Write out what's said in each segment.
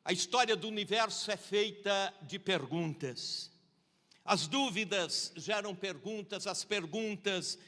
A história do universo é feita de perguntas. As dúvidas geram perguntas, as perguntas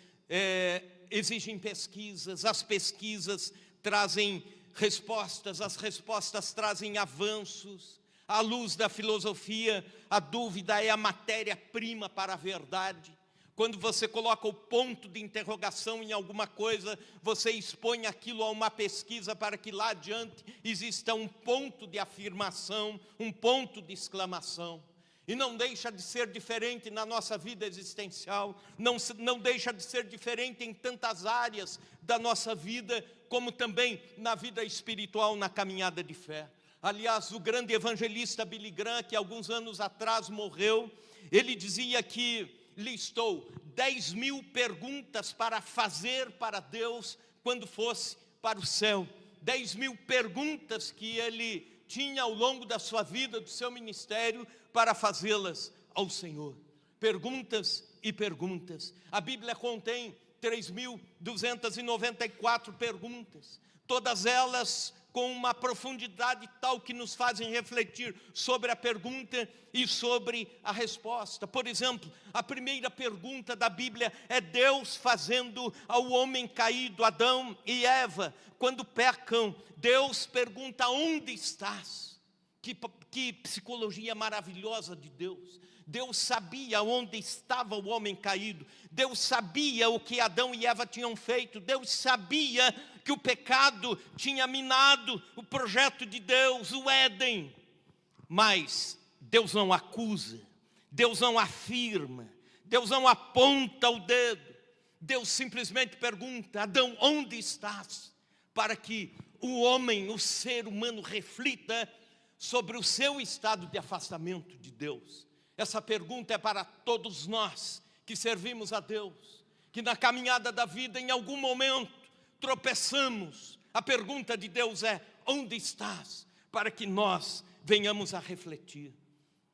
exigem pesquisas, as pesquisas trazem respostas, as respostas trazem avanços. À luz da filosofia, a dúvida é a matéria-prima para a verdade. Quando você coloca o ponto de interrogação em alguma coisa, você expõe aquilo a uma pesquisa para que lá adiante exista um ponto de afirmação, um ponto de exclamação. E não deixa de ser diferente na nossa vida existencial, não deixa de ser diferente em tantas áreas da nossa vida, como também na vida espiritual, na caminhada de fé. Aliás, o grande evangelista Billy Graham, que alguns anos atrás morreu, ele dizia que listou 10.000 perguntas para fazer para Deus quando fosse para o céu. 10.000 perguntas que ele tinha ao longo da sua vida, do seu ministério, para fazê-las ao Senhor. Perguntas e perguntas. A Bíblia contém 3.294 perguntas, todas elas com uma profundidade tal que nos fazem refletir sobre a pergunta e sobre a resposta. Por exemplo, a primeira pergunta da Bíblia é Deus fazendo ao homem caído, Adão e Eva, quando pecam. Deus pergunta: onde estás? Que psicologia maravilhosa de Deus. Deus sabia onde estava o homem caído. Deus sabia o que Adão e Eva tinham feito. Deus sabia que o pecado tinha minado o projeto de Deus, o Éden. Mas Deus não acusa, Deus não afirma, Deus não aponta o dedo. Deus simplesmente pergunta: Adão, onde estás? Para que o homem, o ser humano, reflita sobre o seu estado de afastamento de Deus. Essa pergunta é para todos nós que servimos a Deus, que na caminhada da vida, em algum momento, tropeçamos. A pergunta de Deus é: onde estás? Para que nós venhamos a refletir.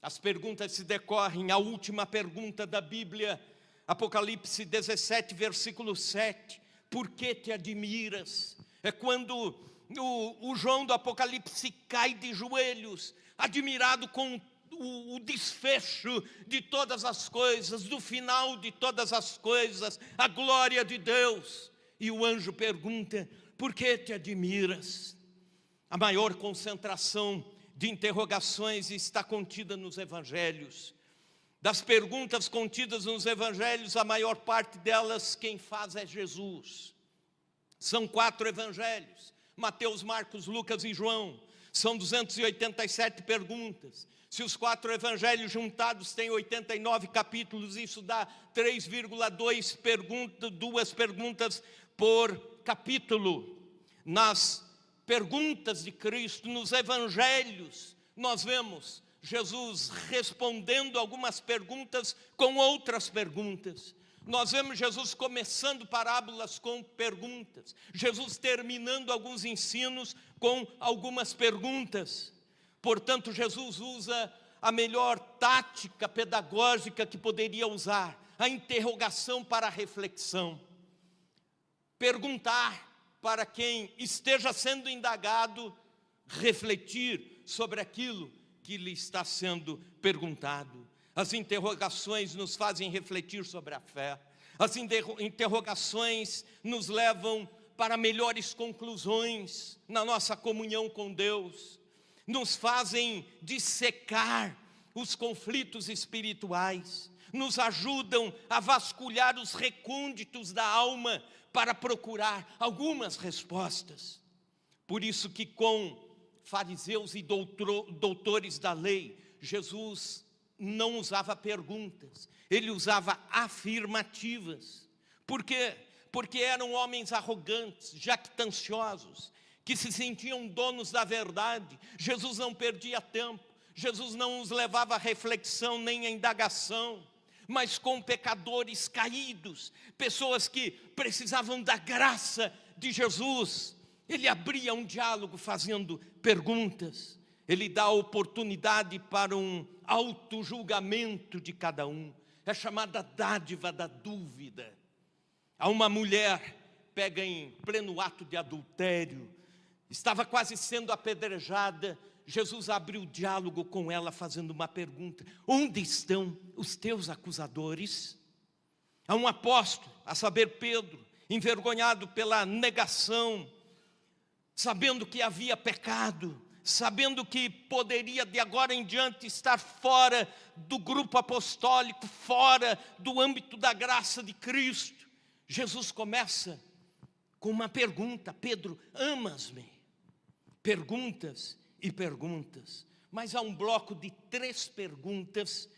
As perguntas se decorrem. A última pergunta da Bíblia, Apocalipse 17, versículo 7. Por que te admiras? É quando o João do Apocalipse cai de joelhos, admirado com o desfecho de todas as coisas, do final de todas as coisas, a glória de Deus. E o anjo pergunta: por que te admiras? A maior concentração de interrogações está contida nos evangelhos. Das perguntas contidas nos evangelhos, a maior parte delas quem faz é Jesus. São 4 evangelhos: Mateus, Marcos, Lucas e João. São 287 perguntas. Se os 4 evangelhos juntados têm 89 capítulos, isso dá 3,2 duas perguntas por capítulo. Nas perguntas de Cristo, nos evangelhos, nós vemos Jesus respondendo algumas perguntas com outras perguntas. Nós vemos Jesus começando parábolas com perguntas, Jesus terminando alguns ensinos com algumas perguntas. Portanto, Jesus usa a melhor tática pedagógica que poderia usar: a interrogação para a reflexão. Perguntar para quem esteja sendo indagado, refletir sobre aquilo que lhe está sendo perguntado. As interrogações nos fazem refletir sobre a fé. As interrogações nos levam para melhores conclusões na nossa comunhão com Deus. Nos fazem dissecar os conflitos espirituais. Nos ajudam a vasculhar os recônditos da alma para procurar algumas respostas. Por isso que com fariseus e doutores da lei, Jesus não usava perguntas, ele usava afirmativas. Por quê? Porque eram homens arrogantes, jactanciosos, que se sentiam donos da verdade. Jesus não perdia tempo, Jesus não os levava à reflexão nem à indagação, mas com pecadores caídos, pessoas que precisavam da graça de Jesus. Ele abria um diálogo fazendo perguntas. Ele dá oportunidade para um autojulgamento de cada um. É chamada dádiva da dúvida. Há uma mulher pega em pleno ato de adultério, estava quase sendo apedrejada. Jesus abriu o diálogo com ela fazendo uma pergunta: onde estão os teus acusadores? Há um apóstolo, a saber Pedro, envergonhado pela negação, sabendo que havia pecado, sabendo que poderia de agora em diante estar fora do grupo apostólico, fora do âmbito da graça de Cristo. Jesus começa com uma pergunta: Pedro, amas-me? Perguntas e perguntas, mas há um bloco de 3 perguntas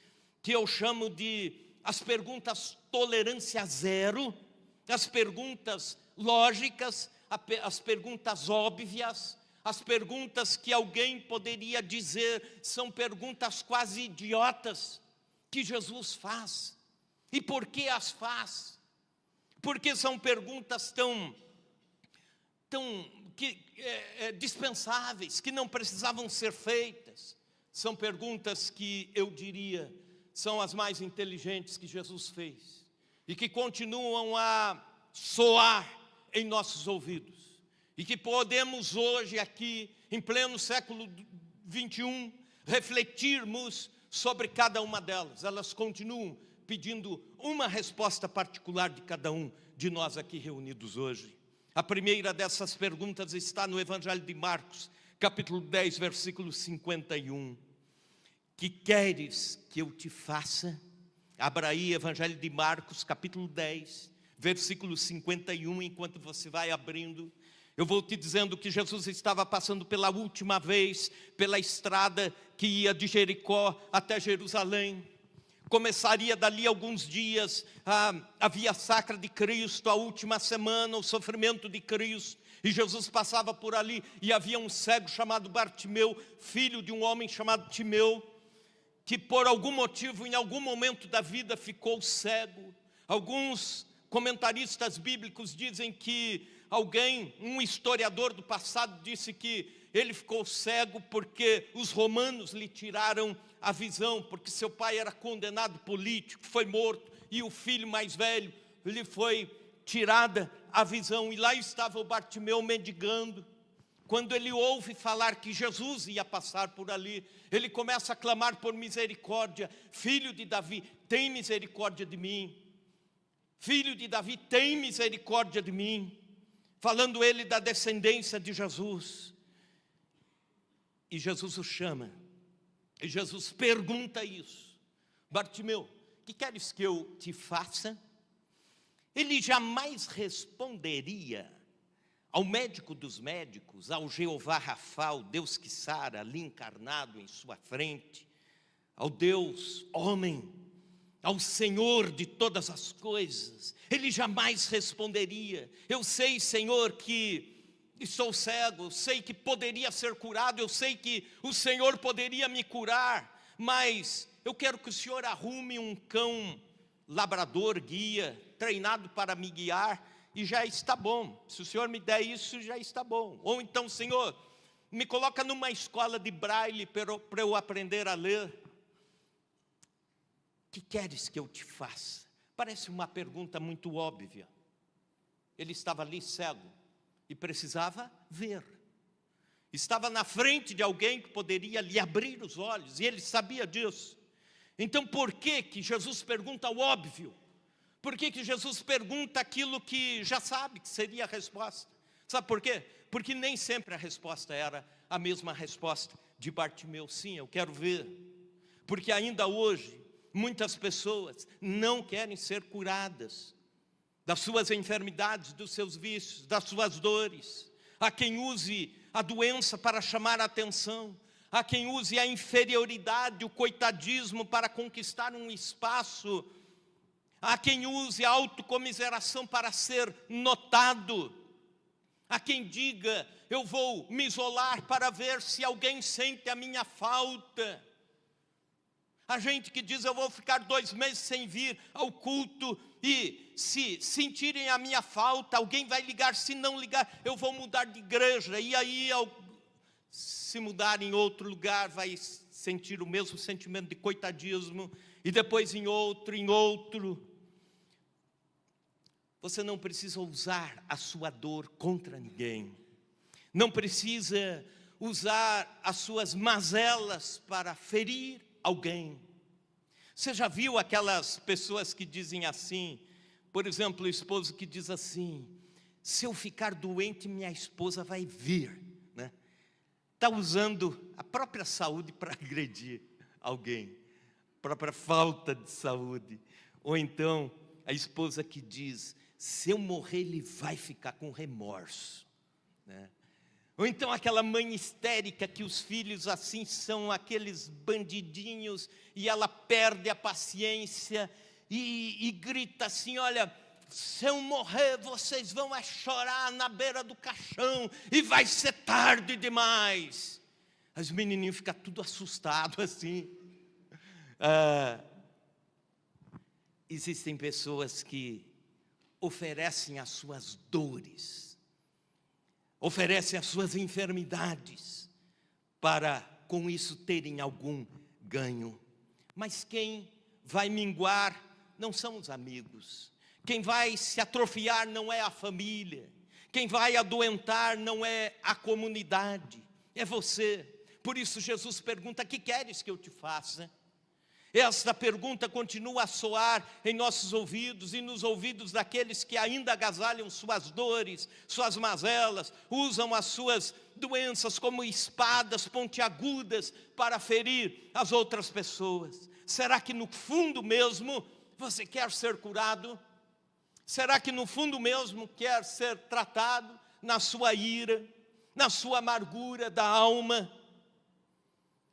que eu chamo de as perguntas tolerância zero, as perguntas lógicas, as perguntas óbvias, as perguntas que alguém poderia dizer são perguntas quase idiotas que Jesus faz. E por que as faz? Porque são perguntas tão dispensáveis, que não precisavam ser feitas. São perguntas que eu diria são as mais inteligentes que Jesus fez e que continuam a soar em nossos ouvidos, e que podemos hoje aqui, em pleno século 21, refletirmos sobre cada uma delas. Elas continuam pedindo uma resposta particular de cada um de nós aqui reunidos hoje. A primeira dessas perguntas está no Evangelho de Marcos, capítulo 10, versículo 51. Que queres que eu te faça? Abra aí, Evangelho de Marcos, capítulo 10, versículo 51, enquanto você vai abrindo. Eu vou te dizendo que Jesus estava passando pela última vez, pela estrada que ia de Jericó até Jerusalém. Começaria dali alguns dias a via sacra de Cristo, a última semana, o sofrimento de Cristo. E Jesus passava por ali e havia um cego chamado Bartimeu, filho de um homem chamado Timeu, que por algum motivo, em algum momento da vida, ficou cego. Alguns comentaristas bíblicos dizem que um historiador do passado, disse que ele ficou cego porque os romanos lhe tiraram a visão, porque seu pai era condenado político, foi morto, e o filho mais velho lhe foi tirada a visão. E lá estava o Bartimeu mendigando. Quando ele ouve falar que Jesus ia passar por ali, ele começa a clamar por misericórdia: filho de Davi, tem misericórdia de mim. Filho de Davi, tem misericórdia de mim. Falando ele da descendência de Jesus. E Jesus o chama. E Jesus pergunta isso: Bartimeu, que queres que eu te faça? Ele jamais responderia ao médico dos médicos, ao Jeová Rafa, o Deus que sara, ali encarnado em sua frente, ao Deus homem, ao Senhor de todas as coisas. Ele jamais responderia: eu sei, Senhor, que estou cego, eu sei que poderia ser curado, eu sei que o Senhor poderia me curar, mas eu quero que o Senhor arrume um cão labrador, guia, treinado para me guiar, e já está bom. Se o Senhor me der isso, já está bom. Ou então, Senhor, me coloca numa escola de braille para eu aprender a ler. Que queres que eu te faça? Parece uma pergunta muito óbvia. Ele estava ali cego e precisava ver. Estava na frente de alguém que poderia lhe abrir os olhos, e ele sabia disso. Então por que Jesus pergunta o óbvio? Por que Jesus pergunta aquilo que já sabe que seria a resposta? Sabe por quê? Porque nem sempre a resposta era a mesma resposta de Bartimeu. Sim, eu quero ver. Porque ainda hoje, muitas pessoas não querem ser curadas das suas enfermidades, dos seus vícios, das suas dores. Há quem use a doença para chamar a atenção. Há quem use a inferioridade, o coitadismo para conquistar um espaço. Há quem use a autocomiseração para ser notado. Há quem diga: eu vou me isolar para ver se alguém sente a minha falta. Há gente que diz: eu vou ficar 2 meses sem vir ao culto, e se sentirem a minha falta, alguém vai ligar. Se não ligar, eu vou mudar de igreja. E aí, se mudar em outro lugar, vai sentir o mesmo sentimento de coitadismo. E depois em outro. Você não precisa usar a sua dor contra ninguém. não precisa usar as suas mazelas para ferir alguém. Você já viu aquelas pessoas que dizem assim, por exemplo, o esposo que diz assim: se eu ficar doente, minha esposa vai vir, né? Está usando a própria saúde para agredir alguém, a própria falta de saúde. Ou então, a esposa que diz: se eu morrer, ele vai ficar com remorso, né? Ou então aquela mãe histérica que os filhos assim são aqueles bandidinhos e ela perde a paciência e grita assim: olha, se eu morrer vocês vão chorar na beira do caixão e vai ser tarde demais. As menininhas ficam tudo assustadas assim. Existem pessoas que oferecem as suas dores, oferecem as suas enfermidades, para com isso terem algum ganho. Mas quem vai minguar não são os amigos. Quem vai se atrofiar não é a família. Quem vai adoentar não é a comunidade, é você. Por isso Jesus pergunta: que queres que eu te faça? Esta pergunta continua a soar em nossos ouvidos e nos ouvidos daqueles que ainda agasalham suas dores, suas mazelas, usam as suas doenças como espadas pontiagudas para ferir as outras pessoas. Será que no fundo mesmo você quer ser curado? Será que no fundo mesmo quer ser tratado na sua ira, na sua amargura da alma?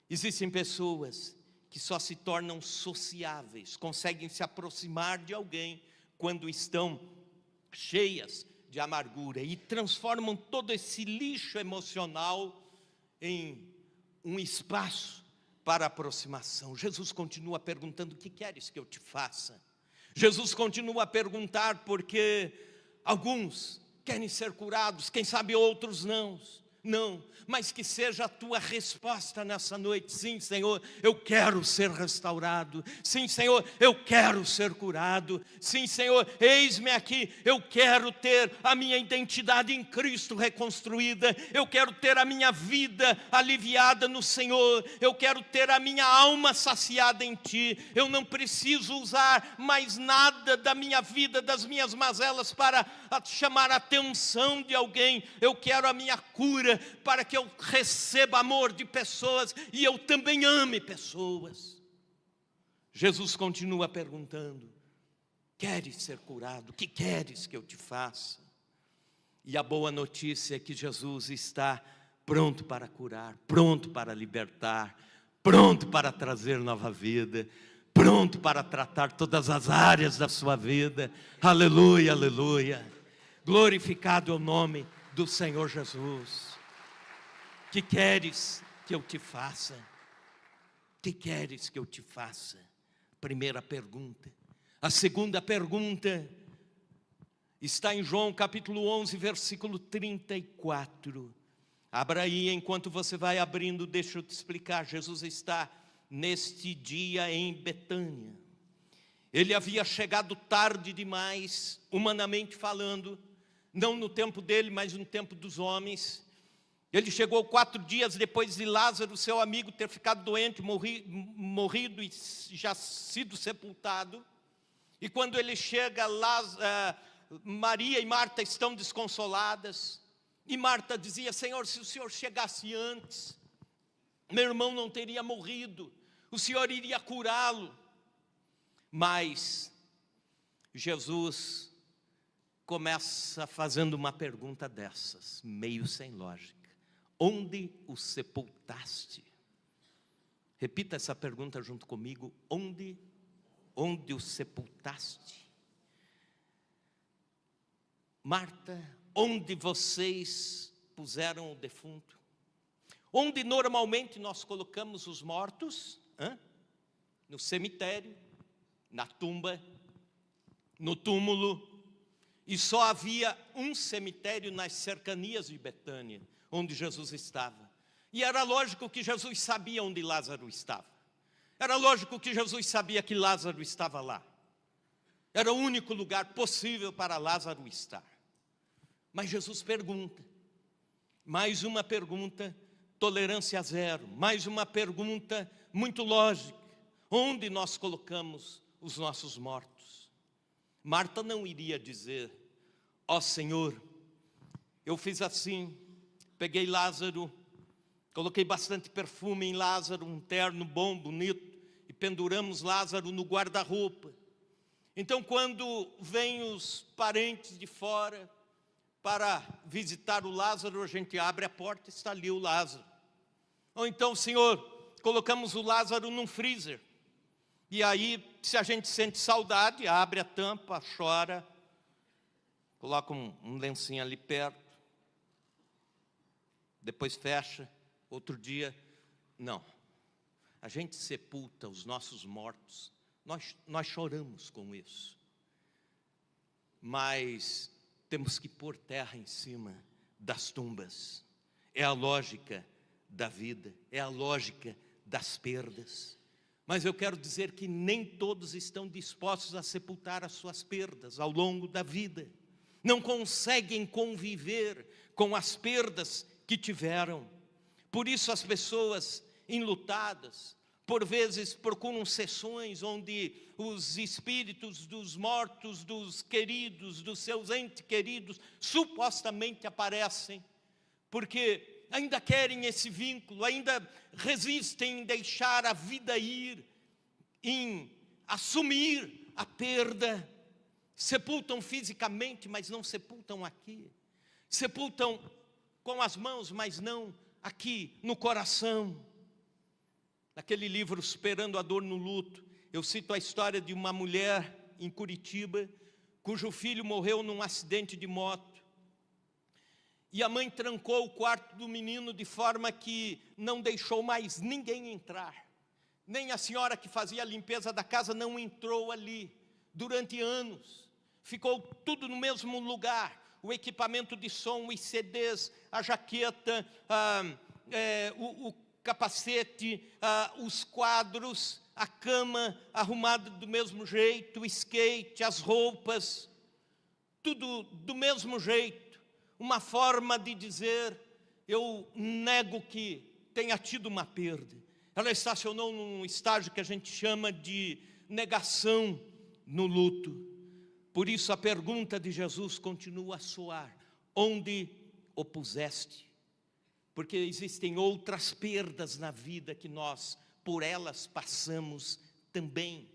Existem pessoas que só se tornam sociáveis, conseguem se aproximar de alguém quando estão cheias de amargura e transformam todo esse lixo emocional em um espaço para aproximação. Jesus continua perguntando: o que queres que eu te faça? Jesus continua a perguntar porque alguns querem ser curados, quem sabe outros não, mas que seja a tua resposta nessa noite: sim, Senhor, eu quero ser restaurado. Sim, Senhor, eu quero ser curado. Sim, Senhor, eis-me aqui, eu quero ter a minha identidade em Cristo reconstruída. Eu quero ter a minha vida aliviada no Senhor. Eu quero ter a minha alma saciada em Ti. Eu não preciso usar mais nada da minha vida, das minhas mazelas, para chamar a atenção de alguém. Eu quero a minha cura, para que eu receba amor de pessoas e eu também ame pessoas. Jesus continua perguntando: queres ser curado? O que queres que eu te faça? E a boa notícia é que Jesus está pronto para curar, pronto para libertar, pronto para trazer nova vida, pronto para tratar todas as áreas da sua vida. Aleluia, aleluia. Glorificado é o nome do Senhor Jesus. Que queres que eu te faça? Que queres que eu te faça? Primeira pergunta. A segunda pergunta está em João capítulo 11, versículo 34. Abra aí, enquanto você vai abrindo, deixa eu te explicar. Jesus está neste dia em Betânia. Ele havia chegado tarde demais, humanamente falando, não no tempo dele, mas no tempo dos homens. Ele chegou 4 dias depois de Lázaro, seu amigo, ter ficado doente, morrido e já sido sepultado. E quando ele chega, Maria e Marta estão desconsoladas. E Marta dizia: Senhor, se o Senhor chegasse antes, meu irmão não teria morrido, o Senhor iria curá-lo. Mas Jesus começa fazendo uma pergunta dessas, meio sem lógica: onde o sepultaste? Repita essa pergunta junto comigo: onde o sepultaste? Marta, onde vocês puseram o defunto? Onde normalmente nós colocamos os mortos? No cemitério, na tumba, no túmulo. E só havia um cemitério nas cercanias de Betânia, onde Jesus estava. E era lógico que Jesus sabia onde Lázaro estava. Era lógico que Jesus sabia que Lázaro estava lá. Era o único lugar possível para Lázaro estar. Mas Jesus pergunta: Mais uma pergunta, tolerância zero. Mais uma pergunta muito lógica. Onde nós colocamos os nossos mortos? Marta não iria dizer: ó Senhor, eu fiz assim, peguei Lázaro, coloquei bastante perfume em Lázaro, um terno bom, bonito, e penduramos Lázaro no guarda-roupa. Então, quando vêm os parentes de fora para visitar o Lázaro, a gente abre a porta e está ali o Lázaro. Ou então, Senhor, colocamos o Lázaro num freezer. E aí, se a gente sente saudade, abre a tampa, chora, coloca um lencinho ali perto, depois fecha, outro dia. Não, a gente sepulta os nossos mortos, nós choramos com isso, mas temos que pôr terra em cima das tumbas. É a lógica da vida, é a lógica das perdas. Mas eu quero dizer que nem todos estão dispostos a sepultar as suas perdas ao longo da vida. Não conseguem conviver com as perdas que tiveram. Por isso as pessoas enlutadas, por vezes procuram sessões onde os espíritos dos mortos, dos queridos, dos seus entes queridos, supostamente aparecem, porque ainda querem esse vínculo, ainda resistem em deixar a vida ir, em assumir a perda. Sepultam fisicamente, mas não sepultam aqui. Sepultam com as mãos, mas não aqui no coração. Naquele livro, Superando a Dor no Luto, eu cito a história de uma mulher em Curitiba, cujo filho morreu num acidente de moto. E a mãe trancou o quarto do menino de forma que não deixou mais ninguém entrar. Nem a senhora que fazia a limpeza da casa não entrou ali durante anos. Ficou tudo no mesmo lugar. O equipamento de som, os CDs, a jaqueta, o capacete, os quadros, a cama arrumada do mesmo jeito, o skate, as roupas, tudo do mesmo jeito. Uma forma de dizer: eu nego que tenha tido uma perda. Ela estacionou num estágio que a gente chama de negação no luto. Por isso a pergunta de Jesus continua a soar: onde o puseste? Porque existem outras perdas na vida que nós, por elas, passamos também.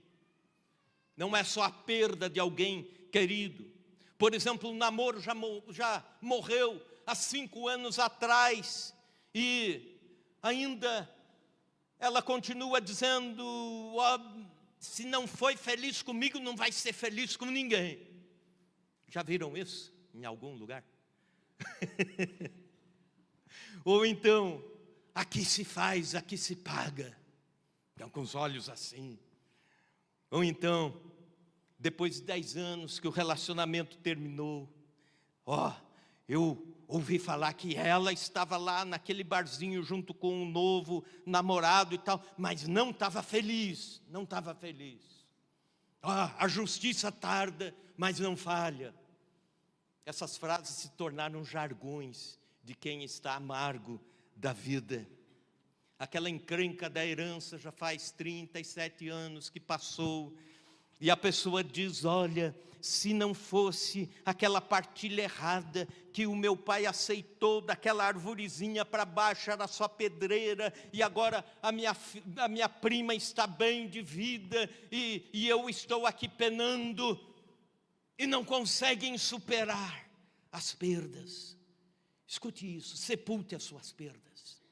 Não é só a perda de alguém querido. Por exemplo, o namoro já morreu há 5 anos atrás, e ainda ela continua dizendo: se não foi feliz comigo, não vai ser feliz com ninguém. Já viram isso em algum lugar? Ou então, aqui se faz, aqui se paga. Estão com os olhos assim. Ou então, depois de 10 anos que o relacionamento terminou, eu ouvi falar que ela estava lá naquele barzinho junto com um novo namorado e tal, mas não estava feliz, não estava feliz. A justiça tarda, mas não falha. Essas frases se tornaram jargões de quem está amargo da vida. Aquela encrenca da herança já faz 37 anos que passou, e a pessoa diz: olha, se não fosse aquela partilha errada que o meu pai aceitou, daquela arvorezinha para baixo era só pedreira, e agora a minha prima está bem de vida, e eu estou aqui penando, e não conseguem superar as perdas. Escute isso: sepulte as suas perdas,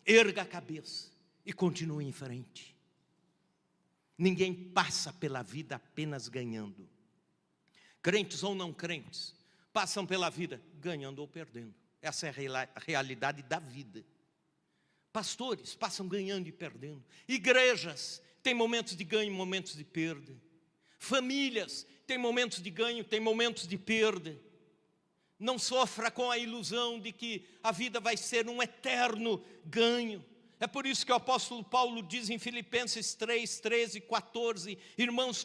erga a cabeça e continue em frente. Ninguém passa pela vida apenas ganhando. Crentes ou não crentes passam pela vida ganhando ou perdendo. Essa é a realidade da vida. Pastores passam ganhando e perdendo. Igrejas têm momentos de ganho e momentos de perda. Famílias têm momentos de ganho, têm momentos de perda. Não sofra com a ilusão de que a vida vai ser um eterno ganho. É por isso que o apóstolo Paulo diz em Filipenses 3, 13, 14: irmãos,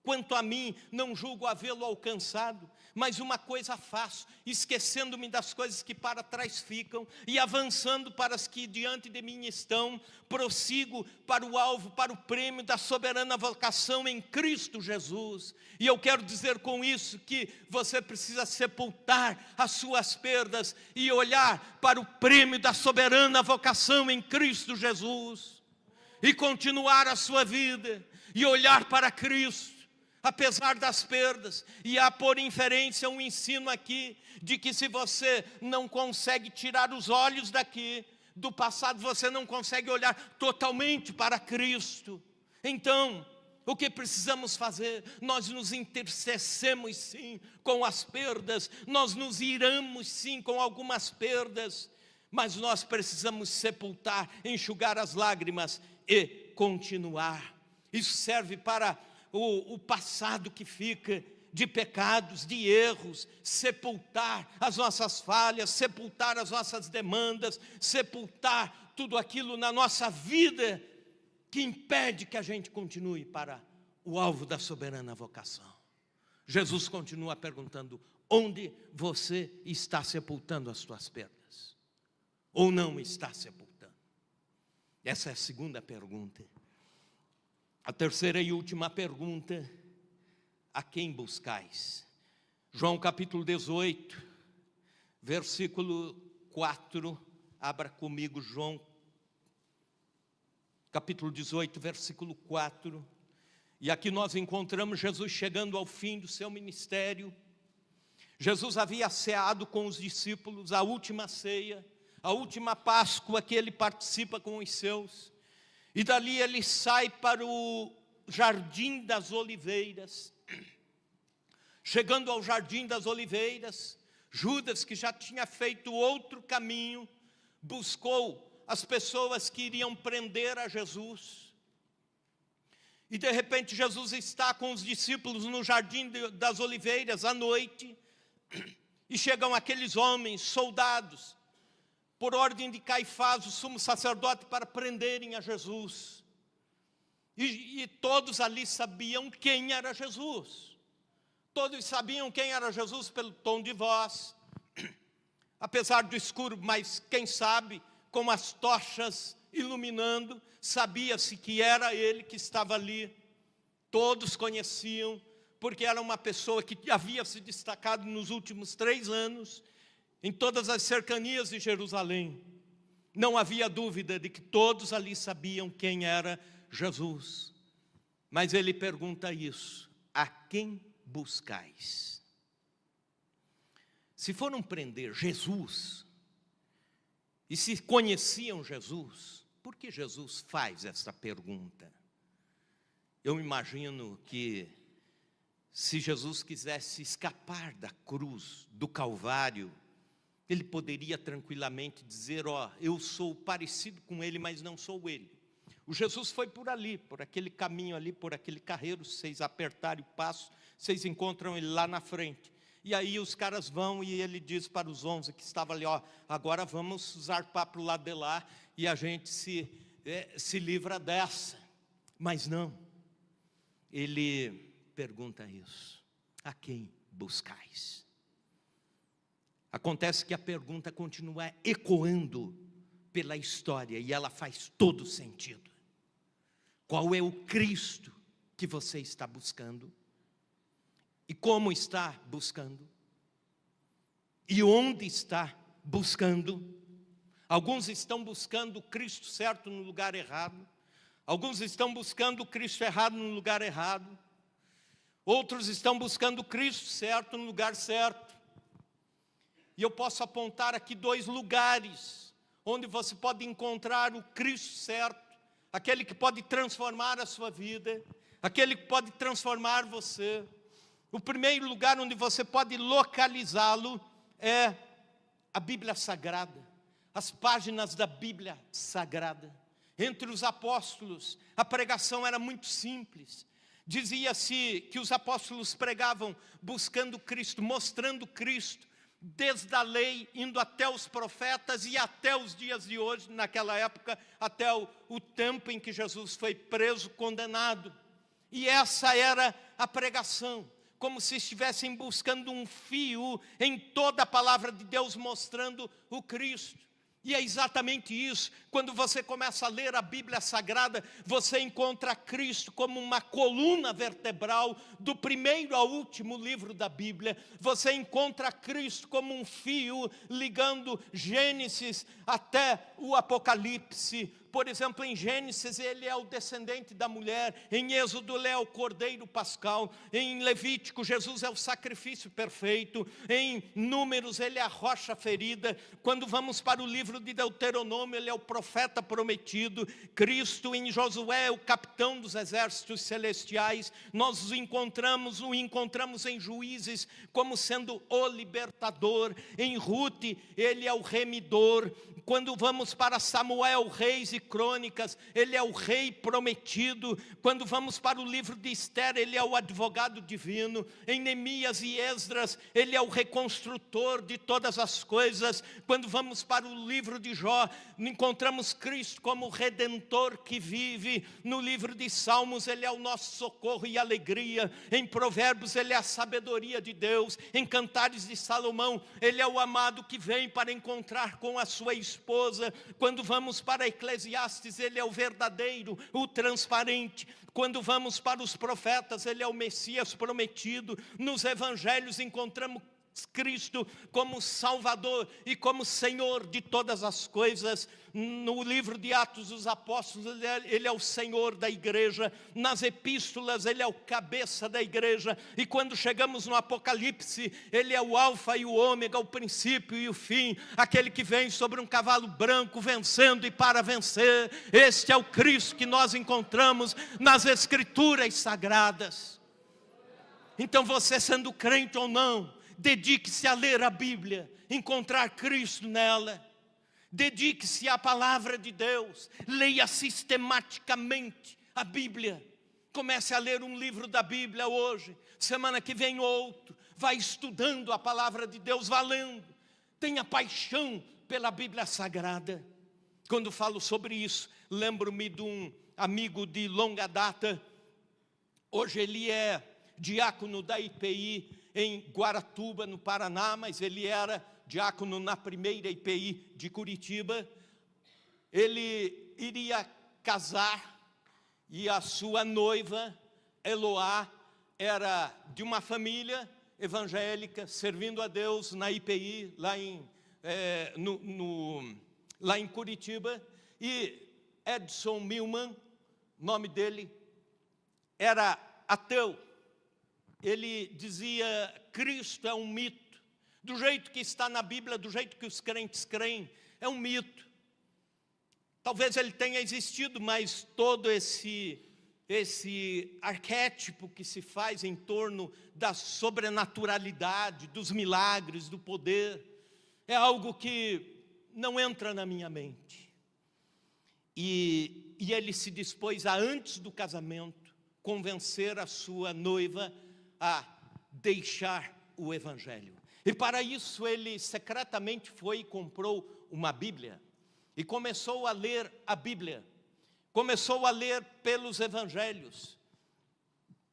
quanto a mim, não julgo havê-lo alcançado, mas uma coisa faço, esquecendo-me das coisas que para trás ficam e avançando para as que diante de mim estão, prossigo para o alvo, para o prêmio da soberana vocação em Cristo Jesus. E eu quero dizer com isso que você precisa sepultar as suas perdas e olhar para o prêmio da soberana vocação em Cristo Jesus, e continuar a sua vida e olhar para Cristo, apesar das perdas. E há por inferência um ensino aqui, de que se você não consegue tirar os olhos daqui, do passado, você não consegue olhar totalmente para Cristo. Então, o que precisamos fazer? Nós nos entristecemos sim com as perdas, nós nos iramos sim com algumas perdas, mas nós precisamos sepultar, enxugar as lágrimas e continuar. Isso serve para o passado que fica, de pecados, de erros, sepultar as nossas falhas, sepultar as nossas demandas, sepultar tudo aquilo na nossa vida que impede que a gente continue para o alvo da soberana vocação. Jesus continua perguntando: onde você está sepultando as suas perdas? Ou não está sepultando? Essa é a segunda pergunta. A terceira e última pergunta: a quem buscais? João capítulo 18, versículo 4, abra comigo João capítulo 18, versículo 4, e aqui nós encontramos Jesus chegando ao fim do seu ministério. Jesus havia ceado com os discípulos a última ceia, a última Páscoa que ele participa com os seus, e dali ele sai para o Jardim das Oliveiras. Chegando ao Jardim das Oliveiras, Judas, que já tinha feito outro caminho, buscou as pessoas que iriam prender a Jesus. E de repente Jesus está com os discípulos no Jardim das Oliveiras à noite, e chegam aqueles homens, soldados, por ordem de Caifás, o sumo sacerdote, para prenderem a Jesus. E todos ali sabiam quem era Jesus. Todos sabiam quem era Jesus pelo tom de voz, apesar do escuro, mas quem sabe, com as tochas iluminando, sabia-se que era ele que estava ali. Todos conheciam, porque era uma pessoa que havia se destacado nos últimos 3 anos, em todas as cercanias de Jerusalém. Não havia dúvida de que todos ali sabiam quem era Jesus. Mas ele pergunta isso: a quem buscais? Se foram prender Jesus, e se conheciam Jesus, por que Jesus faz essa pergunta? Eu imagino que, se Jesus quisesse escapar da cruz, do Calvário, ele poderia tranquilamente dizer: ó, eu sou parecido com ele, mas não sou ele. O Jesus foi por ali, por aquele caminho ali, por aquele carreiro. Se vocês apertarem o passo, vocês encontram ele lá na frente. E aí os caras vão e ele diz para os 11 que estavam ali: ó, agora vamos zarpar para o lado de lá e a gente se livra dessa. Mas não, ele pergunta isso: a quem buscais? Acontece que a pergunta continua ecoando pela história e ela faz todo sentido. Qual é o Cristo que você está buscando? E como está buscando? E onde está buscando? Alguns estão buscando o Cristo certo no lugar errado. Alguns estão buscando o Cristo errado no lugar errado. Outros estão buscando o Cristo certo no lugar certo. E eu posso apontar aqui 2 lugares onde você pode encontrar o Cristo certo, aquele que pode transformar a sua vida, aquele que pode transformar você. O primeiro lugar onde você pode localizá-lo é a Bíblia Sagrada, as páginas da Bíblia Sagrada. Entre os apóstolos, a pregação era muito simples. Dizia-se que os apóstolos pregavam buscando Cristo, mostrando Cristo, desde a lei, indo até os profetas e até os dias de hoje, naquela época, até o tempo em que Jesus foi preso, condenado. E essa era a pregação. como se estivessem buscando um fio em toda a palavra de Deus, mostrando o Cristo. E é exatamente isso. Quando você começa a ler a Bíblia Sagrada, você encontra Cristo como uma coluna vertebral, do primeiro ao último livro da Bíblia. Você encontra Cristo como um fio ligando Gênesis até o Apocalipse. Por exemplo, em Gênesis ele é o descendente da mulher, em Êxodo ele é o cordeiro pascal, em Levítico Jesus é o sacrifício perfeito, em Números ele é a rocha ferida. Quando vamos para o livro de Deuteronômio, ele é o profeta prometido. Cristo em Josué é o capitão dos exércitos celestiais. Nós o encontramos em Juízes como sendo o libertador. Em Ruth ele é o remidor. Quando vamos para Samuel, Reis e Crônicas, ele é o rei prometido. Quando vamos para o livro de Esther, ele é o advogado divino. Em Neemias e Esdras, ele é o reconstrutor de todas as coisas. Quando vamos para o livro de Jó, encontramos Cristo como o redentor que vive. No livro de Salmos, ele é o nosso socorro e alegria. Em Provérbios, ele é a sabedoria de Deus. Em Cantares de Salomão, ele é o amado que vem para encontrar com a sua esposa. Quando vamos para Eclesiastes, ele é o verdadeiro, o transparente. Quando vamos para os profetas, ele é o Messias prometido. Nos evangelhos encontramos Cristo como Salvador e como Senhor de todas as coisas. No livro de Atos dos Apóstolos, ele é o Senhor da igreja. Nas epístolas, ele é o cabeça da igreja. E quando chegamos no Apocalipse, ele é o alfa e o ômega, o princípio e o fim, aquele que vem sobre um cavalo branco, vencendo e para vencer. Este é o Cristo que nós encontramos nas Escrituras Sagradas. Então, você sendo crente ou não, dedique-se a ler a Bíblia, encontrar Cristo nela. Dedique-se à palavra de Deus, leia sistematicamente a Bíblia. Comece a ler um livro da Bíblia hoje, semana que vem outro. Vai estudando a palavra de Deus, vá lendo. Tenha paixão pela Bíblia Sagrada. Quando falo sobre isso, lembro-me de um amigo de longa data. Hoje ele é diácono da IPI em Guaratuba, no Paraná, mas ele era diácono na primeira IPI de Curitiba. Ele iria casar e a sua noiva, Eloá, era de uma família evangélica, servindo a Deus na IPI, lá em Curitiba. E Edson Milman, nome dele, era ateu. Ele dizia: Cristo é um mito. Do jeito que está na Bíblia, do jeito que os crentes creem, é um mito. Talvez ele tenha existido, mas todo esse arquétipo que se faz em torno da sobrenaturalidade, dos milagres, do poder, é algo que não entra na minha mente. E ele se dispôs a, antes do casamento, convencer a sua noiva a deixar o Evangelho. E para isso ele secretamente foi e comprou uma Bíblia. E começou a ler a Bíblia. Começou a ler pelos Evangelhos.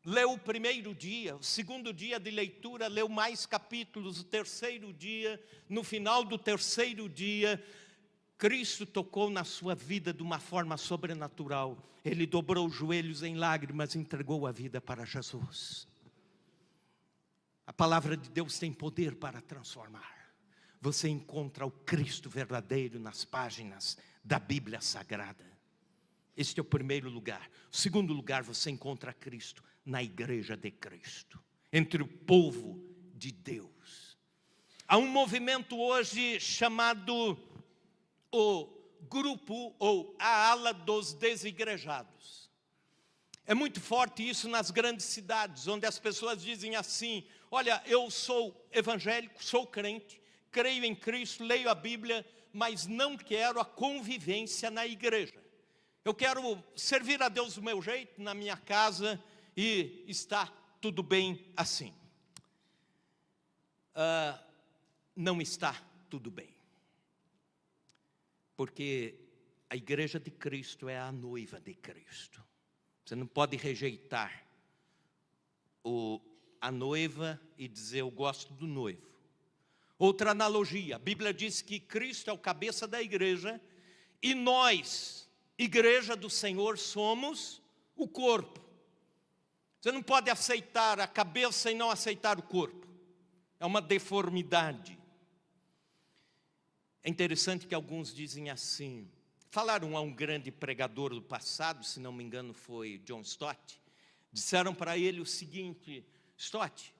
Leu o primeiro dia, o segundo dia de leitura, leu mais capítulos, o terceiro dia. No final do terceiro dia, Cristo tocou na sua vida de uma forma sobrenatural. Ele dobrou os joelhos em lágrimas e entregou a vida para Jesus. A palavra de Deus tem poder para transformar. Você encontra o Cristo verdadeiro nas páginas da Bíblia Sagrada. Este é o primeiro lugar. O segundo lugar, você encontra Cristo na igreja de Cristo, entre o povo de Deus. Há um movimento hoje chamado o grupo ou a ala dos desigrejados. É muito forte isso nas grandes cidades, onde as pessoas dizem assim: olha, eu sou evangélico, sou crente, creio em Cristo, leio a Bíblia, mas não quero a convivência na igreja. Eu quero servir a Deus do meu jeito, na minha casa, e está tudo bem assim. Não está tudo bem. Porque a igreja de Cristo é a noiva de Cristo. Você não pode rejeitar a noiva e dizer eu gosto do noivo. Outra analogia, a Bíblia diz que Cristo é o cabeça da igreja e nós, igreja do Senhor, somos o corpo. Você não pode aceitar a cabeça e não aceitar o corpo. É uma deformidade. É interessante que alguns dizem assim, falaram a um grande pregador do passado, se não me engano foi John Stott, disseram para ele o seguinte, Stott,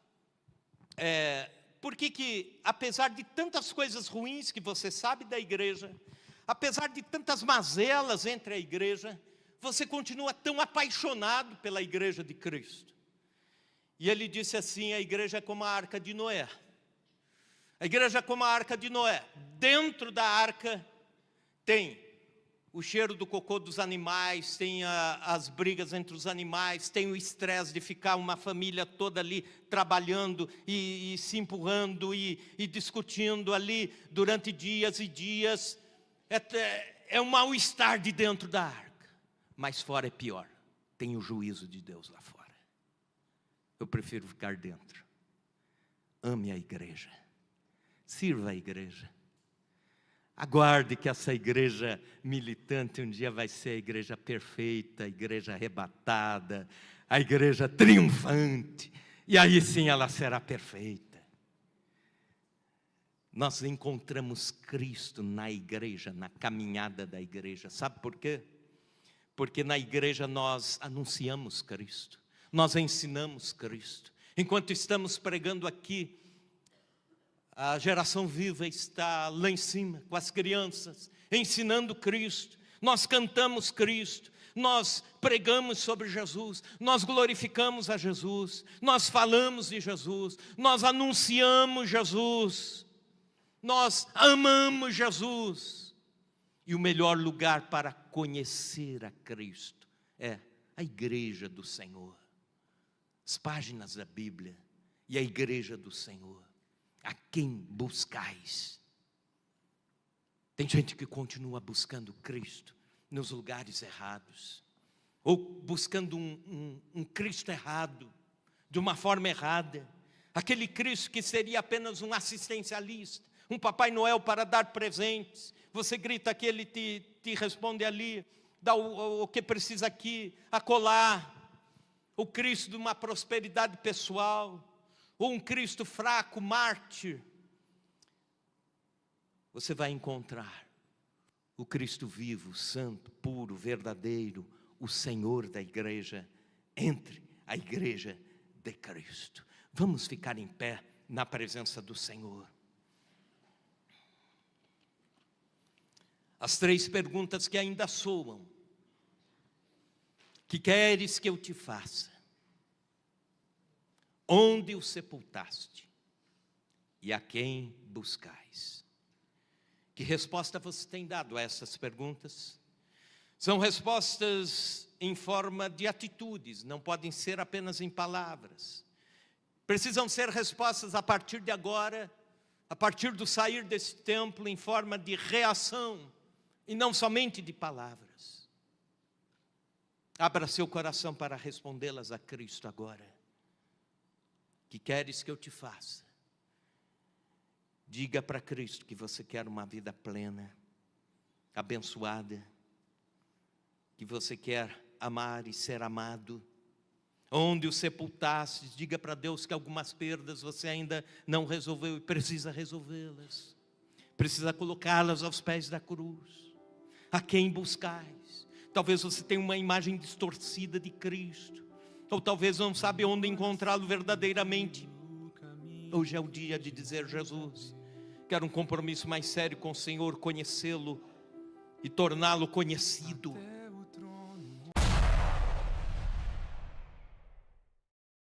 por que apesar de tantas coisas ruins que você sabe da igreja, apesar de tantas mazelas entre a igreja, você continua tão apaixonado pela igreja de Cristo? E ele disse assim, a igreja é como a arca de Noé. A igreja é como a arca de Noé. Dentro da arca tem o cheiro do cocô dos animais, tem as brigas entre os animais, tem o estresse de ficar uma família toda ali trabalhando e se empurrando e discutindo ali durante dias e dias. É um mal-estar de dentro da arca. Mas fora é pior. Tem o juízo de Deus lá fora. Eu prefiro ficar dentro. Ame a igreja. Sirva a igreja. Aguarde que essa igreja militante um dia vai ser a igreja perfeita, a igreja arrebatada, a igreja triunfante. E aí sim ela será perfeita. Nós encontramos Cristo na igreja, na caminhada da igreja. Sabe por quê? Porque na igreja nós anunciamos Cristo. Nós ensinamos Cristo. Enquanto estamos pregando aqui, a geração viva está lá em cima, com as crianças, ensinando Cristo. Nós cantamos Cristo, nós pregamos sobre Jesus, nós glorificamos a Jesus, nós falamos de Jesus, nós anunciamos Jesus, nós amamos Jesus. E o melhor lugar para conhecer a Cristo é a igreja do Senhor. As páginas da Bíblia e a igreja do Senhor. A quem buscais? Tem gente que continua buscando Cristo nos lugares errados, ou buscando um Cristo errado, de uma forma errada, aquele Cristo que seria apenas um assistencialista, um Papai Noel para dar presentes. Você grita aqui, ele te responde ali, dá o que precisa aqui, acolá. O Cristo de uma prosperidade pessoal, ou um Cristo fraco, mártir. Você vai encontrar o Cristo vivo, santo, puro, verdadeiro, o Senhor da igreja, entre a igreja de Cristo. Vamos ficar em pé na presença do Senhor. As 3 perguntas que ainda soam. Que queres que eu te faça? Onde o sepultaste? E a quem buscais? Que resposta você tem dado a essas perguntas? São respostas em forma de atitudes, não podem ser apenas em palavras. Precisam ser respostas a partir de agora, a partir do sair desse templo, em forma de reação, e não somente de palavras. Abra seu coração para respondê-las a Cristo agora. Que queres que eu te faça? Diga para Cristo que você quer uma vida plena, abençoada, que você quer amar e ser amado. Onde o sepultastes, diga para Deus que algumas perdas você ainda não resolveu e precisa resolvê-las. Precisa colocá-las aos pés da cruz. A quem buscais? Talvez você tenha uma imagem distorcida de Cristo, ou talvez não sabe onde encontrá-lo verdadeiramente. Hoje é o dia de dizer: Jesus, quero um compromisso mais sério com o Senhor, conhecê-lo e torná-lo conhecido.